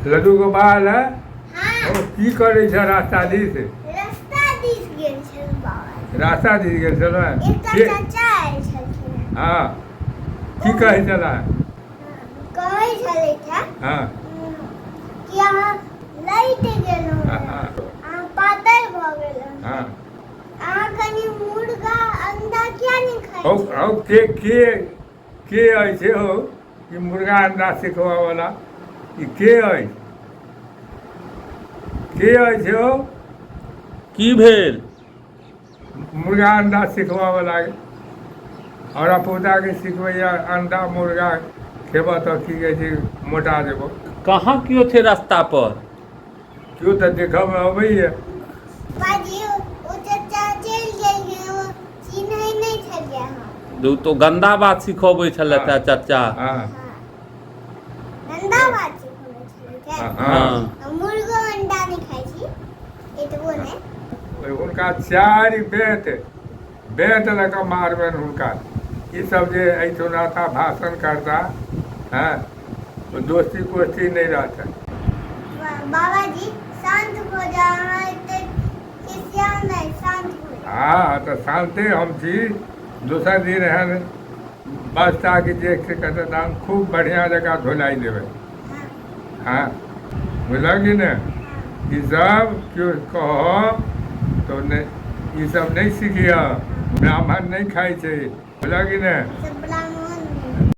लड्डू गोपाल है हाँ ओ की करे छ रास्ता दिस रास्ता दिस गेल छल बाबा रास्ता दिस गेल छल एकटा के चाचा आयल छलखिन हाँ की कहै छला कहै छलथि हे हाँ कि अहाँ लैट गेलहुँ हाँ, हेँ, हाँ। अहाँ पातर भऽ गेलहुँ हाँ अहाँ कनि मुर्गा अंडा किया नहीं हो खाइ हो के अछि हो ई मुर्गा अंडा सिखबा वाला ई के अछि हो की भेल? मुर्गा अंडा सिखबा वाला और अपोता के सिखबैया अंडा मुर्गा खेबऽ तऽ की कहै छै मोटा जेबो कहाँ क्यों थे रास्ता पर? केओ तऽ देखब अबैया बाजी ओ चाचा चलि गेल ओ चिन्है नहि छलियै हम तो गंदा बात सिखबै छलथि हाँ। हे चाचा। हाँ गंदा बात सिखबै छलथि हाँ, हे हाँ। हम मुर्गो अंडा नहीं खाइ छी एतबो नहि हुनका चारि बेत लऽ कऽ मारबनि हुनका ई सब जे एहिठुन रहता भाषण करता हैं दोस्ती कोस्ती नहीं रहता बाबा जी शांत हो जा अहाँ एते खिसियाओ नहीं शांत हो जा हाँ तो शांति हम छी दोसर दिन एहन बस्ता के देख के कहते तऽ हम खूब बढ़िया जगह धुलाई देबै हाँ हाँ बुझल कि ने ई सब क्यों कहो तो नहीं ई सब नहीं सीखिए ब्राह्मण नहीं खाई छै बुझल कि ने सब